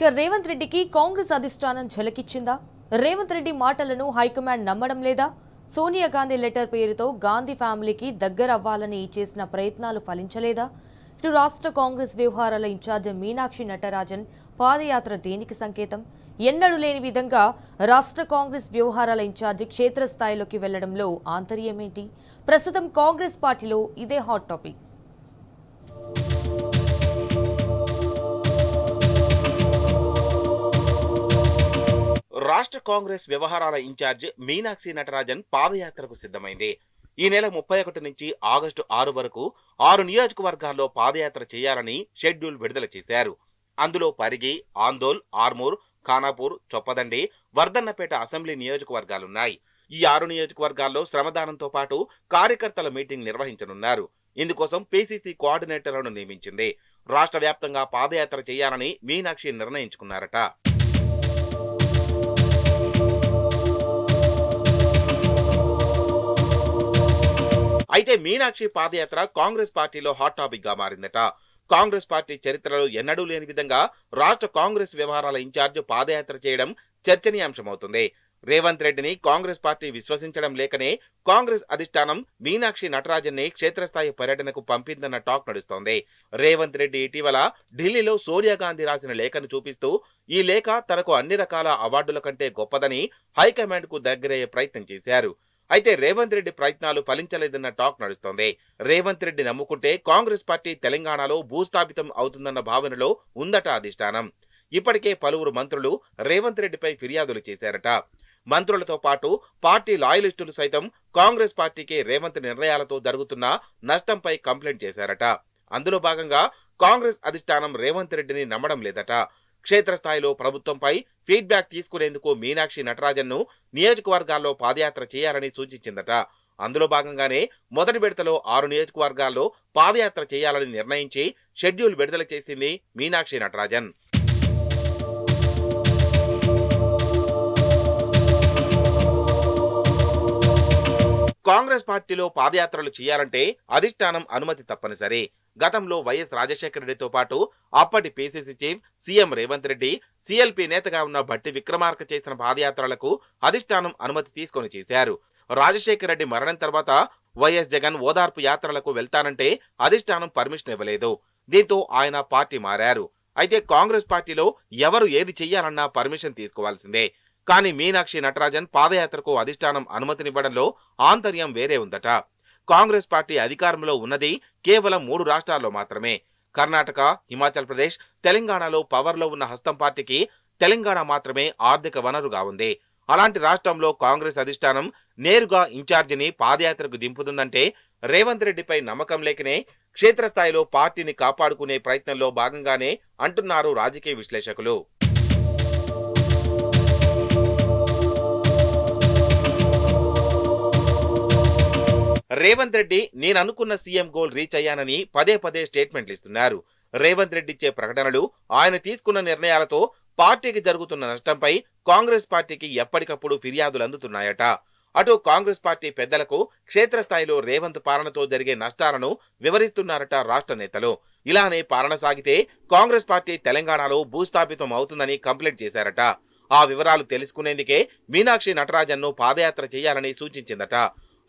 రేవంత్ రెడ్డికి కాంగ్రెస్ అధిష్టానం ఝలకిచ్చిందా? రేవంత్ రెడ్డి మాటలను హైకమాండ్ నమ్మడం లేదా? సోనియా గాంధీ లెటర్ పేరుతో గాంధీ ఫ్యామిలీకి దగ్గర అవ్వాలని చేసిన ప్రయత్నాలు ఫలించలేదా? ఇటు రాష్ట్ర కాంగ్రెస్ వ్యవహారాల ఇన్ఛార్జ్ మీనాక్షి నటరాజన్ పాదయాత్ర దేనికి సంకేతం? ఎన్నడూ లేని విధంగా రాష్ట్ర కాంగ్రెస్ వ్యవహారాల ఇన్ఛార్జ్ క్షేత్రస్థాయిలోకి వెళ్లడంలో ఆంతర్యమేంటి? ప్రస్తుతం కాంగ్రెస్ పార్టీలో ఇదే హాట్ టాపిక్. రాష్ట్ర కాంగ్రెస్ వ్యవహారాల ఇన్ఛార్జ్ మీనాక్షి నటరాజన్ పాదయాత్రకు సిద్ధమైంది. ఈ నెల 31 నుంచి ఆగస్టు 6 వరకు 6 నియోజకవర్గాల్లో పాదయాత్ర చేయాలని షెడ్యూల్ విడుదల చేశారు. అందులో పరిగి, ఆందోల్, ఆర్మూర్, ఖానాపూర్, చొప్పదండి, వర్ధన్నపేట అసెంబ్లీ నియోజకవర్గాలున్నాయి. ఈ 6 నియోజకవర్గాల్లో శ్రమదానంతో పాటు కార్యకర్తల మీటింగ్ నిర్వహించనున్నారు. ఇందుకోసం పీసీసీ కోఆర్డినేటర్లను నియమించింది. రాష్ట్ర వ్యాప్తంగా పాదయాత్ర చేయాలని మీనాక్షి నిర్ణయించుకున్నారట. అయితే మీనాక్షి పాదయాత్ర కాంగ్రెస్ పార్టీలో హాట్ టాపిక్ గా మారిందట. కాంగ్రెస్ పార్టీ చరిత్రలో ఎన్నడూ లేని విధంగా రాష్ట్ర కాంగ్రెస్ వ్యవహారాల ఇన్ఛార్జ్ పాదయాత్ర చేయడం చర్చనీయాంశమవుతుంది. రేవంత్ రెడ్డిని కాంగ్రెస్ పార్టీ విశ్వసించడం లేకనే కాంగ్రెస్ అధిష్టానం మీనాక్షి నటరాజన్ ని క్షేత్రస్థాయి పర్యటనకు పంపిందన్న టాక్ నడుస్తోంది. రేవంత్ రెడ్డి ఇటీవల ఢిల్లీలో సోనియా గాంధీ రాసిన లేఖను చూపిస్తూ ఈ లేఖ తనకు అన్ని రకాల అవార్డుల కంటే గొప్పదని హైకమాండ్ కు దగ్గరయ్యే ప్రయత్నం చేశారు. అయితే రేవంత్ రెడ్డి ప్రయత్నాలు ఫలించలేదన్న టాక్ నడుస్తోంది. రేవంత్ రెడ్డి నమ్ముకుంటే కాంగ్రెస్ పార్టీ తెలంగాణలో భూస్థాపితం అవుతుందన్న భావనలో ఉందట అధిష్టానం. ఇప్పటికే పలువురు మంత్రులు రేవంత్ రెడ్డిపై ఫిర్యాదులు చేశారట. మంత్రులతో పాటు పార్టీ లాయలిస్టులు సైతం కాంగ్రెస్ పార్టీకి రేవంత్ నిర్ణయాలతో జరుగుతున్న నష్టంపై కంప్లైంట్ చేశారట. అందులో భాగంగా కాంగ్రెస్ అధిష్టానం రేవంత్ రెడ్డిని నమ్మడం లేదట. క్షేత్రస్థాయిలో ప్రభుత్వంపై ఫీడ్బ్యాక్ తీసుకునేందుకు మీనాక్షి నటరాజన్ ను నియోజకవర్గాల్లో పాదయాత్ర చేయాలని సూచించిందట. అందులో భాగంగానే మొదటి విడతలో 6 నియోజకవర్గాల్లో పాదయాత్ర చేయాలని నిర్ణయించి షెడ్యూల్ విడుదల చేసింది మీనాక్షి నటరాజన్. కాంగ్రెస్ పార్టీలో పాదయాత్రలు చేయాలంటే అధిష్టానం అనుమతి తప్పనిసరి. గతంలో వైఎస్ రాజశేఖర రెడ్డితో పాటు అప్పటి PCC chief CM Revanth Reddy, CLP నేతగా ఉన్న భట్టి విక్రమార్క చేసిన పాదయాత్రలకు అధిష్టానం అనుమతి తీసుకొని చేశారు. రాజశేఖర రెడ్డి మరణం తర్వాత వైఎస్ జగన్ ఓదార్పు యాత్రలకు వెళ్తానంటే అధిష్టానం పర్మిషన్ ఇవ్వలేదు. దీంతో ఆయన పార్టీ మారారు. అయితే కాంగ్రెస్ పార్టీలో ఎవరు ఏది చెయ్యాలన్నా పర్మిషన్ తీసుకోవాల్సిందే. కానీ మీనాక్షి నటరాజన్ పాదయాత్రకు అధిష్టానం అనుమతినివ్వడంలో ఆంతర్యం వేరే ఉందట. కాంగ్రెస్ పార్టీ అధికారంలో ఉన్నది కేవలం 3 రాష్ట్రాల్లో మాత్రమే. కర్ణాటక, హిమాచల్ ప్రదేశ్, తెలంగాణలో పవర్లో ఉన్న హస్తం పార్టీకి తెలంగాణ మాత్రమే ఆర్థిక వనరుగా ఉంది. అలాంటి రాష్ట్రంలో కాంగ్రెస్ అధిష్టానం నేరుగా ఇన్ఛార్జిని పాదయాత్రకు దింపుతుందంటే రేవంత్ రెడ్డిపై నమ్మకం లేకనే క్షేత్రస్థాయిలో పార్టీని కాపాడుకునే ప్రయత్నంలో భాగంగానే అంటున్నారు రాజకీయ విశ్లేషకులు. రేవంత్ రెడ్డి నేననుకున్న సీఎం గోల్ రీచ్ అయ్యానని పదే పదే స్టేట్మెంట్లు ఇస్తున్నారు. రేవంత్ రెడ్డి ఇచ్చే ప్రకటనలు, ఆయన తీసుకున్న నిర్ణయాలతో పార్టీకి జరుగుతున్న నష్టంపై కాంగ్రెస్ పార్టీకి ఎప్పటికప్పుడు ఫిర్యాదులు అందుతున్నాయట. అటు కాంగ్రెస్ పార్టీ పెద్దలకు క్షేత్రస్థాయిలో రేవంత్ పాలనతో జరిగే నష్టాలను వివరిస్తున్నారట రాష్ట్ర నేతలు. ఇలానే పాలన సాగితే కాంగ్రెస్ పార్టీ తెలంగాణలో భూస్థాపితం అవుతుందని కంప్లైంట్ చేశారట. ఆ వివరాలు తెలుసుకునేందుకే మీనాక్షి నటరాజన్ ను పాదయాత్ర చేయాలని సూచించిందట.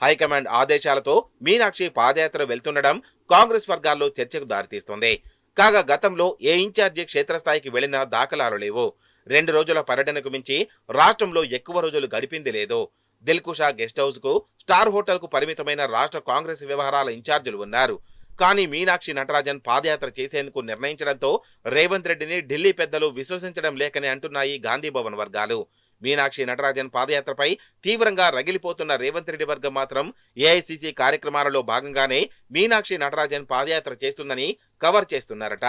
హైకమాండ్ ఆదేశాలతో మీనాక్షి పాదయాత్ర వెళ్తుండడం కాంగ్రెస్ వర్గాల్లో చర్చకు దారితీస్తోంది. కాగా గతంలో ఏ ఇన్ఛార్జి క్షేత్రస్థాయికి వెళ్లిన దాఖలాలు లేవు. 2 రోజుల పర్యటనకు మించి రాష్ట్రంలో ఎక్కువ రోజులు గడిపింది లేదు. దిల్కుషా గెస్ట్ హౌస్ కు, స్టార్ హోటల్ కు పరిమితమైన రాష్ట్ర కాంగ్రెస్ వ్యవహారాల ఇన్ఛార్జీలు ఉన్నారు. కానీ మీనాక్షి నటరాజన్ పాదయాత్ర చేసేందుకు నిర్ణయించడంతో రేవంత్ రెడ్డిని ఢిల్లీ పెద్దలు విశ్వసించడం లేకని అంటున్నాయి గాంధీ భవన్ వర్గాలు. మీనాక్షి నటరాజన్ పాదయాత్రపై తీవ్రంగా రగిలిపోతున్న రేవంత్ రెడ్డి వర్గం మాత్రం ఏఐసీసీ కార్యక్రమాలలో భాగంగానే మీనాక్షి నటరాజన్ పాదయాత్ర చేస్తుందని కవర్ చేస్తున్నారట.